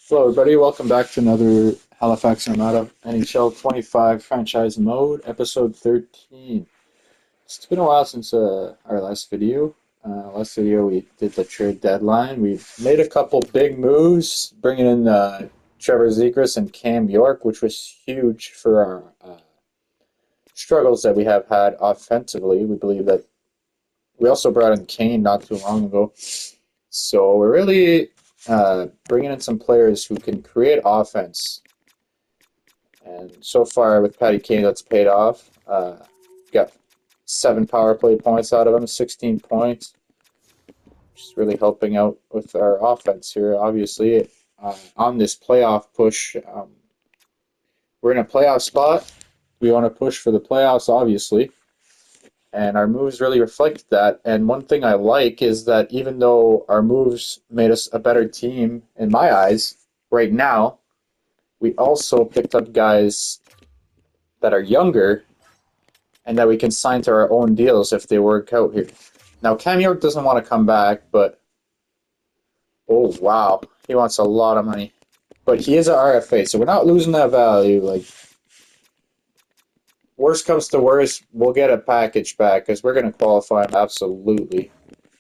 Hello, everybody. Welcome back to another Halifax Armada NHL 25 franchise mode, episode 13. It's been a while since our last video. Last video we did the trade deadline. We've made a couple big moves, bringing in Trevor Zegras and Cam York, which was huge for our struggles that we have had offensively. We believe that we also brought in Kane not too long ago. So we're really bringing in some players who can create offense. And so far with Patty Kane, that's paid off. Got 7 power play points out of him, 16 points. Just really helping out with our offense here, obviously. On this playoff push, we're in a playoff spot. We want to push for the playoffs, obviously. And our moves really reflect that. And one thing I like is that even though our moves made us a better team, in my eyes, right now, we also picked up guys that are younger and that we can sign to our own deals if they work out here. Now, Cam York doesn't want to come back, but oh, wow. He wants a lot of money. But he is an RFA, so we're not losing that value. Like, worst comes to worst, we'll get a package back because we're going to qualify him absolutely.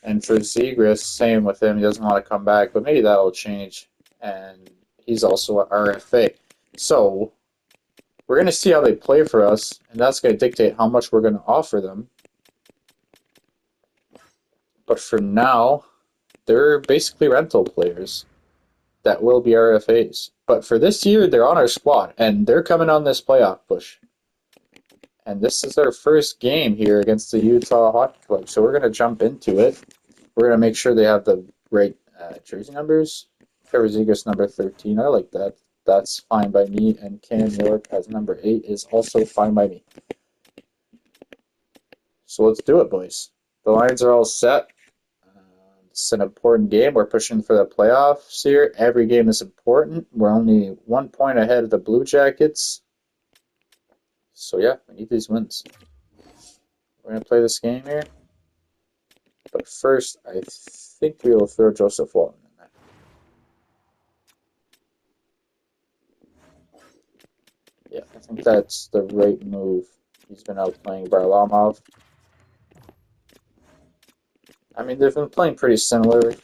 And for Zegras, same with him. He doesn't want to come back, but maybe that'll change. And he's also an RFA. So we're going to see how they play for us, and that's going to dictate how much we're going to offer them. But for now, they're basically rental players that will be RFAs. But for this year, they're on our squad, and they're coming on this playoff push. And this is their first game here against the Utah Hockey Club. So we're going to jump into it. We're going to make sure they have the right jersey numbers. Trevor Zegras, number 13. I like that. That's fine by me. And Cam York as number 8 is also fine by me. So let's do it, boys. The lines are all set. It's an important game. We're pushing for the playoffs here. Every game is important. We're only 1 point ahead of the Blue Jackets. So yeah, we need these wins. We're going to play this game here. But first, I think we will throw Joseph Walton in there. Yeah, I think that's the right move. He's been out playing Varlamov. I mean, they've been playing pretty similar,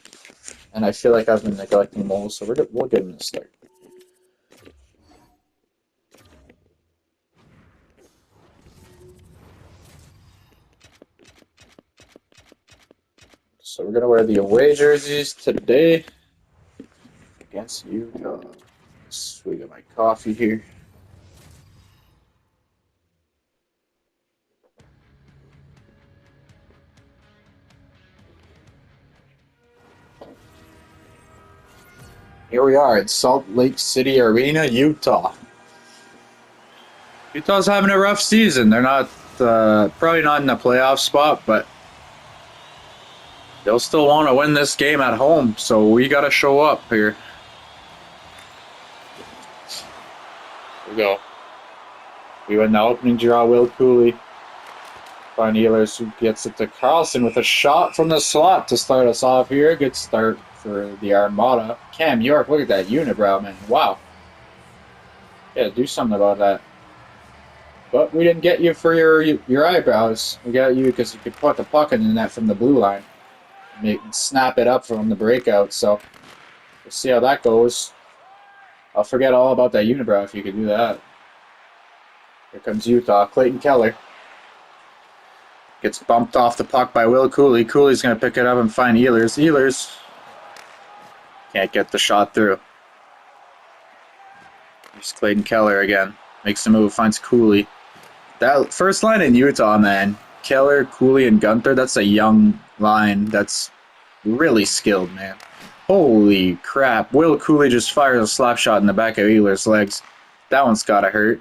and I feel like I've been neglecting Mole, so we'll give him a start. So we're going to wear the away jerseys today against Utah. Swig of my coffee here. Here we are at Salt Lake City Arena, Utah. Utah's having a rough season. They're not probably not in the playoff spot, but they'll still want to win this game at home, so we got to show up here. Here we go. We win the opening draw, Will Cooley. Von Ehlers who gets it to Carlson with a shot from the slot to start us off here. Good start for the Armada. Cam York, look at that unibrow, man. Wow. Yeah, do something about that. But we didn't get you for your eyebrows. We got you because you could put the puck in the net from the blue line. Snap it up from the breakout. So we'll see how that goes. I'll forget all about that unibrow if you could do that. Here comes Utah. Clayton Keller gets bumped off the puck by Will Cooley. Cooley's going to pick it up and find Ehlers. Ehlers can't get the shot through. Here's Clayton Keller again. Makes the move, finds Cooley. That first line in Utah, man. Keller, Cooley, and Gunther, that's a young line that's really skilled, man. Holy crap. Will Cooley just fires a slap shot in the back of Ehlers' legs. That one's got to hurt.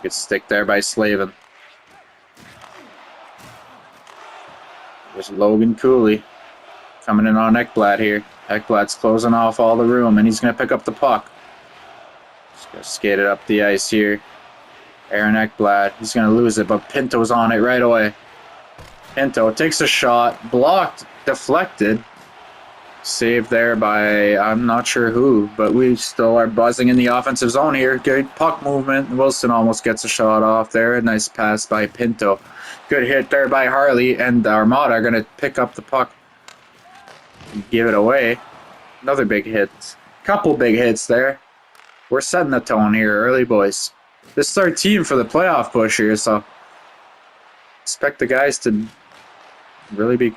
Good stick there by Slavin. There's Logan Cooley coming in on Ekblad here. Ekblad's closing off all the room, and he's going to pick up the puck. Just going to skate it up the ice here. Aaron Ekblad, he's going to lose it, but Pinto's on it right away. Pinto takes a shot, blocked, deflected. Saved there by, I'm not sure who, but we still are buzzing in the offensive zone here. Good puck movement. Wilson almost gets a shot off there. Nice pass by Pinto. Good hit there by Harley, and the Armada are going to pick up the puck and give it away. Another big hit. Couple big hits there. We're setting the tone here early, boys. This is our team for the playoff push here, so expect the guys to really be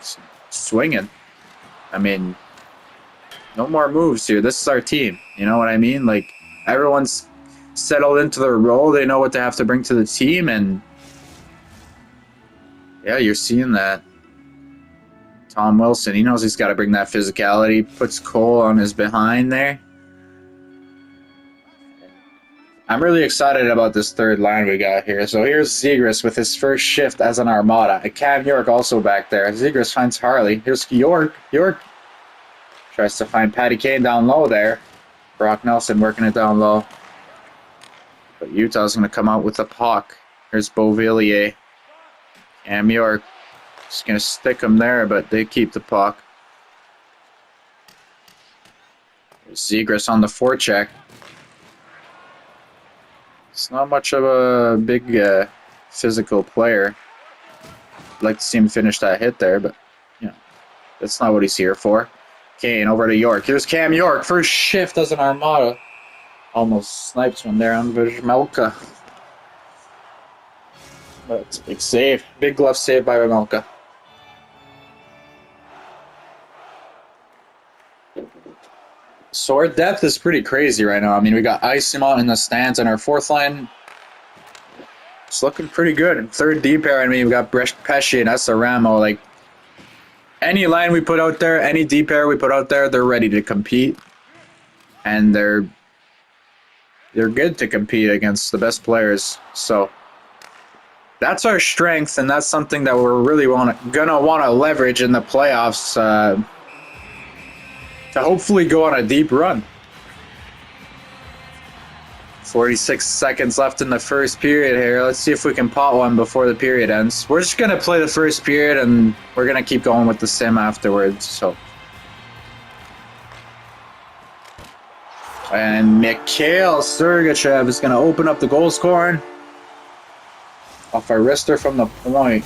swinging. I mean, no more moves here. This is our team. You know what I mean? Like, everyone's settled into their role. They know what they have to bring to the team, and yeah, you're seeing that. Tom Wilson, he knows he's got to bring that physicality. Puts Cole on his behind there. I'm really excited about this third line we got here. So here's Zegras with his first shift as an Armada. And Cam York also back there. Zegras finds Harley. Here's York. York tries to find Patty Kane down low there. Brock Nelson working it down low. But Utah's going to come out with the puck. Here's Beauvillier. Cam York just going to stick him there, but they keep the puck. There's Zegras on the forecheck. It's not much of a big physical player. I'd like to see him finish that hit there, but you know, that's not what he's here for. Kane over to York. Here's Cam York. First shift as an Armada. Almost snipes one there on Vejmelka. But it's a big save. Big glove save by Vejmelka. So our depth is pretty crazy right now. I mean, we got Isimont in the stands, and our fourth line is looking pretty good. And third D pair, I mean, we got Pesci and Esaramo. Like, any line we put out there, any D pair we put out there, they're ready to compete. And they're good to compete against the best players. So that's our strength, and that's something that we're really gonna want to leverage in the playoffs to hopefully go on a deep run. 46 seconds left in the first period here. Let's see if we can pot one before the period ends. We're just going to play the first period, and we're going to keep going with the sim afterwards. So, and Mikhail Sergachev is going to open up the goal scoring off a wrister from the point.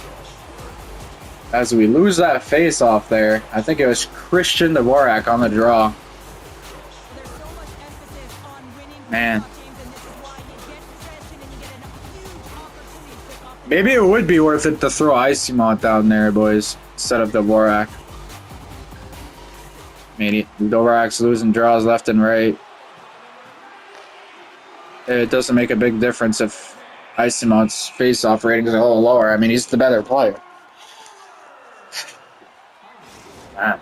As we lose that face-off there, I think it was Christian Dvorak on the draw. Man. Maybe it would be worth it to throw Isimont down there, boys, instead of Dvorak. Maybe Dvorak's losing draws left and right. It doesn't make a big difference if Isimont's face-off rating is a little lower. I mean, he's the better player. Man.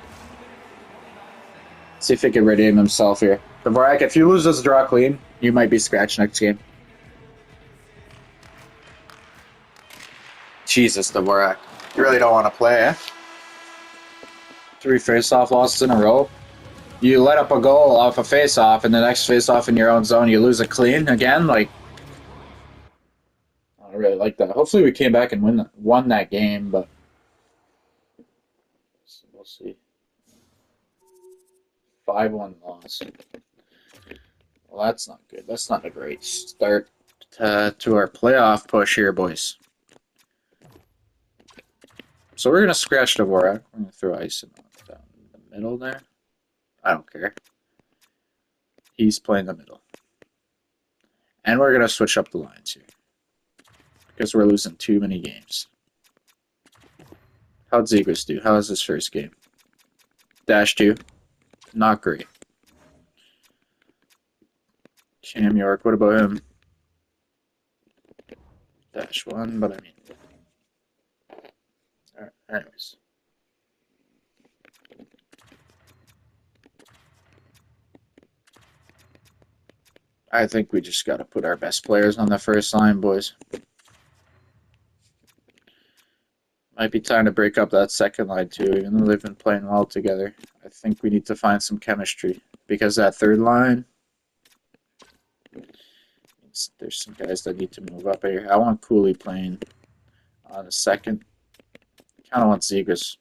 See if he can redeem himself here. Dvorak, if you lose this draw clean, you might be scratched next game. Jesus, Dvorak. You really don't want to play, eh? 3 face-off losses in a row. You let up a goal off a face-off, and the next face-off in your own zone, you lose a clean again. Like, I don't really like that. Hopefully we came back and won that game, but we'll see. 5-1 loss. Well, that's not good. That's not a great start to our playoff push here, boys. So we're going to scratch Dvorak. We're going to throw Isimont down in the middle there. I don't care. He's playing the middle. And we're going to switch up the lines here. Because we're losing too many games. How'd Zegras do? How was his first game? -2. Not great. Cam York, what about him? -1, but I mean... Alright, anyways. I think we just got to put our best players on the first line, boys. Might be time to break up that second line too, even though they've been playing well together. I think we need to find some chemistry, because that third line, there's some guys that need to move up here. I want Cooley playing on the second. Kind of want Zegras.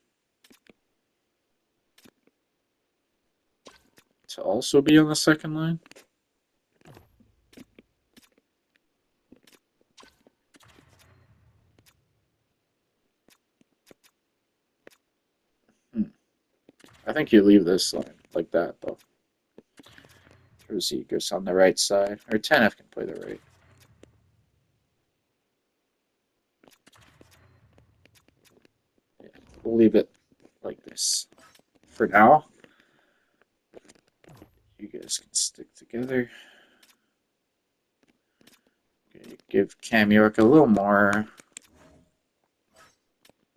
to also be on the second line. I think you leave this line like that, though. Zegers on the right side. Or Tanev can play the right. Yeah, we'll leave it like this for now. You guys can stick together. Okay, give Cam York a little more.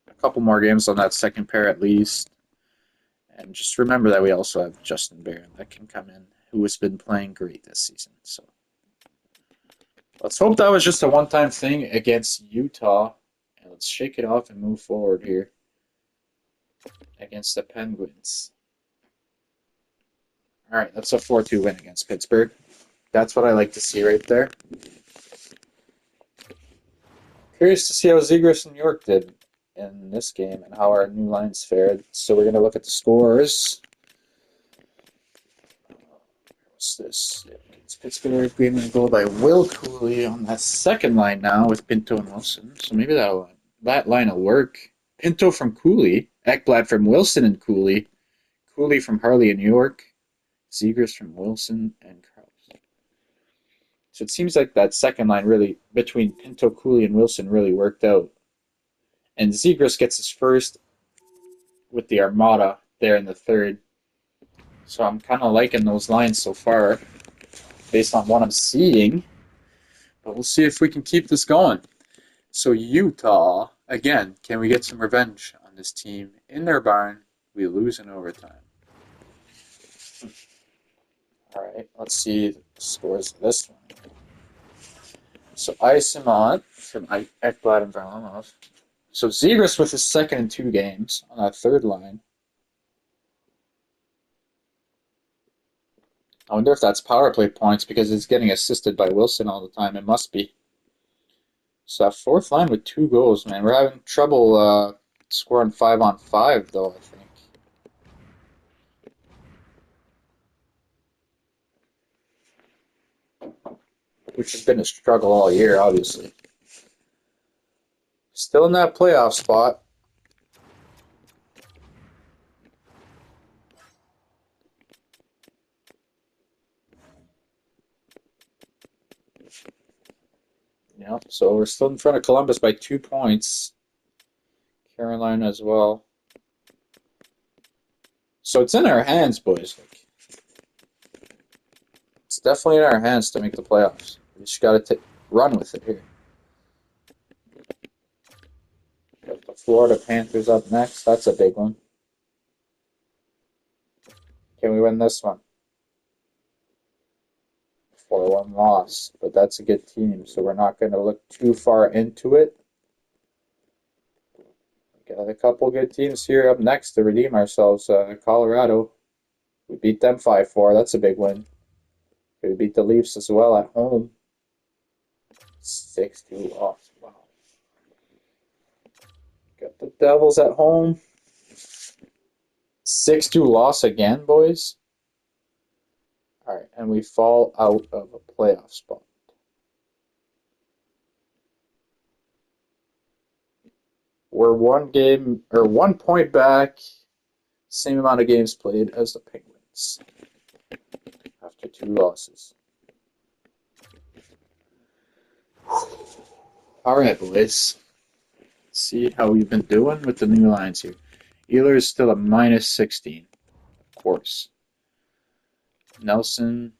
A couple more games on that second pair at least. And just remember that we also have Justin Barron that can come in, who has been playing great this season. So let's hope that was just a one-time thing against Utah. And let's shake it off and move forward here against the Penguins. All right, that's a 4-2 win against Pittsburgh. That's what I like to see right there. Curious to see how Zegras and York did in this game and how our new lines fared. So we're going to look at the scores. What's this? It's Pittsburgh agreement and goal by Will Cooley on that second line now with Pinto and Wilson. So maybe that line will work. Pinto from Cooley, Ekblad from Wilson and Cooley, Cooley from Harley and York, Zegras from Wilson and Krause. So it seems like that second line really, between Pinto, Cooley, and Wilson, really worked out. And Zegras gets his first with the Armada there in the third. So I'm kind of liking those lines so far based on what I'm seeing. But we'll see if we can keep this going. So Utah, again, can we get some revenge on this team? In their barn, we lose in overtime. All right, let's see the scores of this one. So Isamont from Ekblad and Varlamov. So Zegras with his second in 2 games on that third line. I wonder if that's power play points because it's getting assisted by Wilson all the time. It must be. So that fourth line with 2 goals, man. We're having trouble scoring 5-on-5, though, I think. Which has been a struggle all year, obviously. Still in that playoff spot. Yep, so we're still in front of Columbus by 2 points. Carolina as well. So it's in our hands, boys. It's definitely in our hands to make the playoffs. We just got to run with it here. Got the Florida Panthers up next. That's a big one. Can we win this one? 4-1 loss, but that's a good team, so we're not going to look too far into it. Got a couple good teams here up next to redeem ourselves. Colorado, we beat them 5-4. That's a big win. We beat the Leafs as well at home. 6-2 loss. Wow. Got the Devils at home. 6-2 loss again, boys. All right, and we fall out of a playoff spot. We're 1 point back, same amount of games played as the Penguins after 2 losses. All right, boys. Let's see how we've been doing with the new lines here. Ehlers is still a -16, of course. Nelson.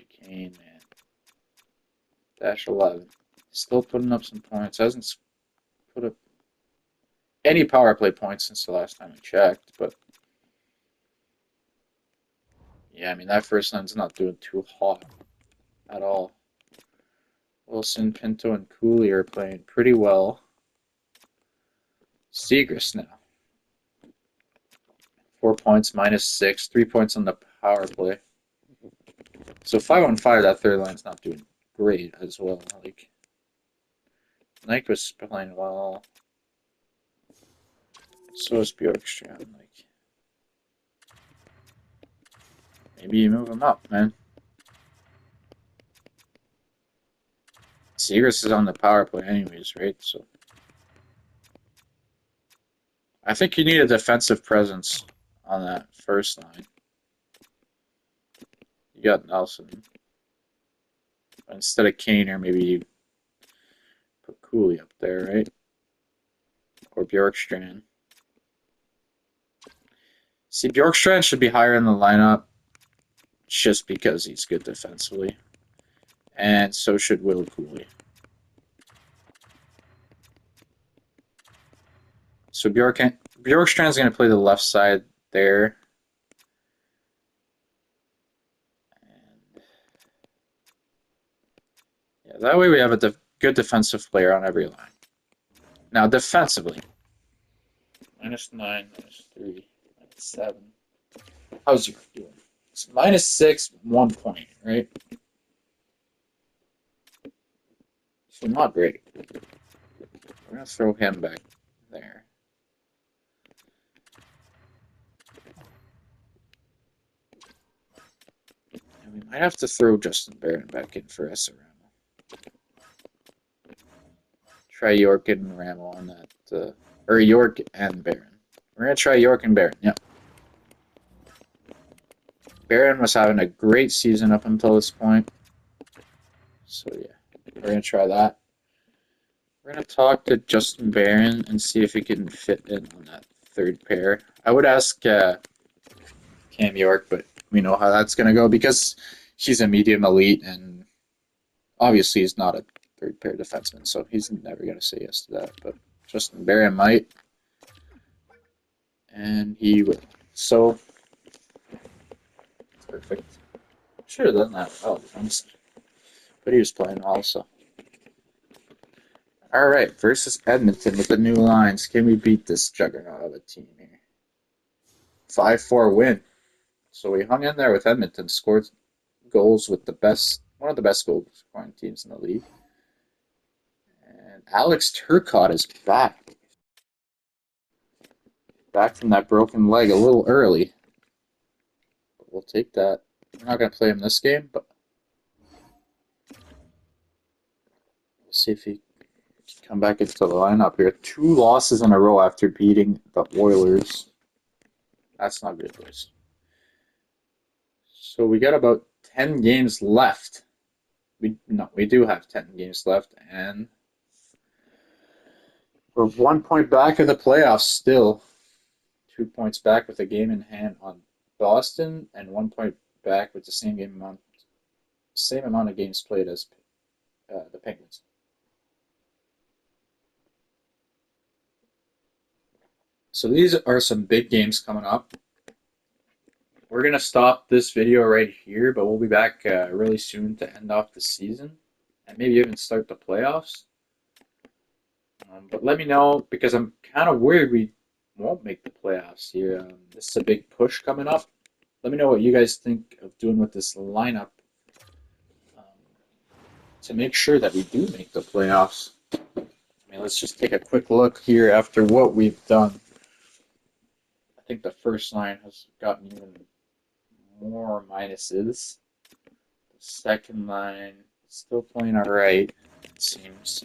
Kane, man. Dash 11. Still putting up some points. Hasn't put up any power play points since the last time I checked, but yeah, I mean, that first line's not doing too hot at all. Wilson, Pinto, and Cooley are playing pretty well. Zegras now. 4 points, -6, 3 points on the power play. So 5-on-5, that third line's not doing great as well. Like, Nike was playing well. So is Bjorkstrand. Like, maybe you move him up, man. Seagrass is on the power play anyways, right? So I think you need a defensive presence on that first line. You got Nelson. Instead of Kaner, maybe you put Cooley up there, right? Or Bjorkstrand. See, Bjorkstrand should be higher in the lineup just because he's good defensively. And so should Will Cooley. So Bjorkstrand's going to play the left side there. And yeah, that way we have a good defensive player on every line. Now, defensively, -9, -3, -7. How's York doing? It's -6, 1 point, right? So not great. We're going to throw him back there. And we might have to throw Justin Barron back in for Esaramo. Try York and Ramo on that, or York and Barron. We're going to try York and Barron, yeah. Barron was having a great season up until this point. So yeah, we're going to try that. We're going to talk to Justin Barron and see if he can fit in on that third pair. I would ask Cam York, but we know how that's going to go because he's a medium elite and obviously he's not a third pair defenseman, so he's never going to say yes to that. But Justin Barron might, and he will. So, perfect. Should have done that well, honestly. But he was playing also. All right, versus Edmonton with the new lines. Can we beat this juggernaut of a team here? 5-4 win. So we hung in there with Edmonton, scored goals with one of the best goal scoring teams in the league. And Alex Turcotte is back. Back from that broken leg a little early. But we'll take that. We're not going to play him this game, but we'll see if he can come back into the lineup here. 2 losses in a row after beating the Oilers. That's not good, boys. So we got about 10 games left. We do have 10 games left, and we're 1 point back of the playoffs still. 2 points back with a game in hand on Boston, and 1 point back with the same amount of games played as the Penguins. So these are some big games coming up. We're going to stop this video right here, but we'll be back really soon to end off the season and maybe even start the playoffs. But let me know, because I'm kind of worried we won't make the playoffs here. This is a big push coming up. Let me know what you guys think of doing with this lineup to make sure that we do make the playoffs. I mean, let's just take a quick look here after what we've done. I think the first line has gotten even more minuses. The second line is still playing all right, it seems.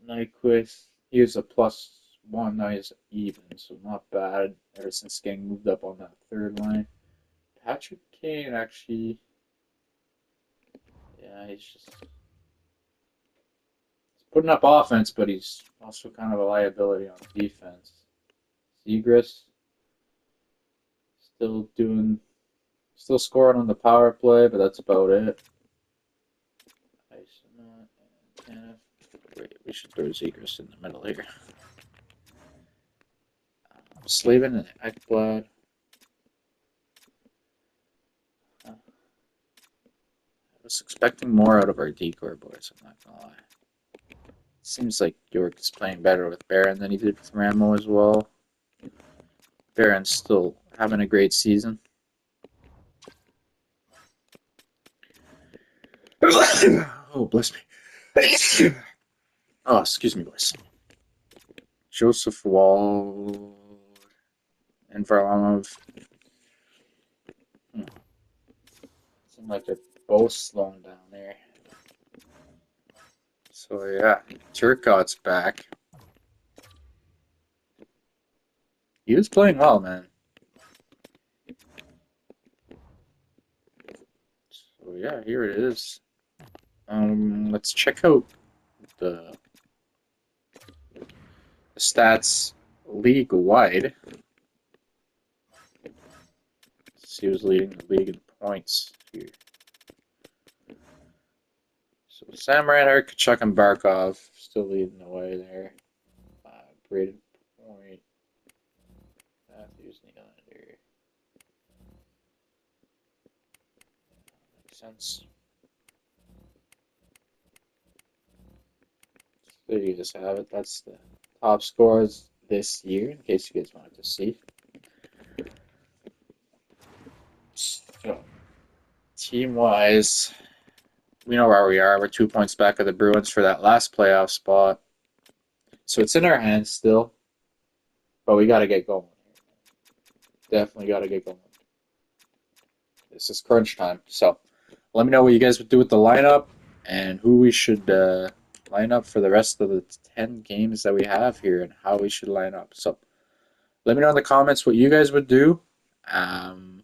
Nyquist, he was a +1, now he's even, so not bad ever since getting moved up on that third line. Patrick Kane actually, yeah, he's putting up offense, but he's also kind of a liability on defense. Seagrass, still scoring on the power play, but that's about it. Wait, we should throw Seagrass in the middle here. Slavin and Ekblad. I was expecting more out of our decor boys, I'm not gonna lie. Seems like York is playing better with Barron than he did with Ramo as well. Barron's still having a great season. Oh, bless me. Oh, excuse me, boys. Joseph Wall and Varlamov. Seem like they're both slowing down there. So yeah, Turcotte's back. He was playing well, man. So yeah, here it is. Let's check out the stats league-wide. See who's leading the league in points here. So Sam Reinhart, Kachuk, and Barkov still leading the way there. Braden Point, Matthews, Nylander. Makes sense. There you just have it. That's the top scores this year, in case you guys wanted to see. So, team-wise, we know where we are. We're 2 points back of the Bruins for that last playoff spot. So it's in our hands still, but we got to get going. Definitely got to get going. This is crunch time. So let me know what you guys would do with the lineup and who we should line up for the rest of the 10 games that we have here and how we should line up. So let me know in the comments what you guys would do. And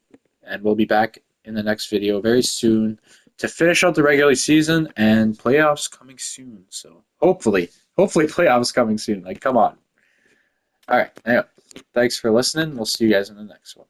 we'll be back in the next video very soon to finish out the regular season and playoffs coming soon. So hopefully playoffs coming soon. Like, come on. All right. Anyway, thanks for listening. We'll see you guys in the next one.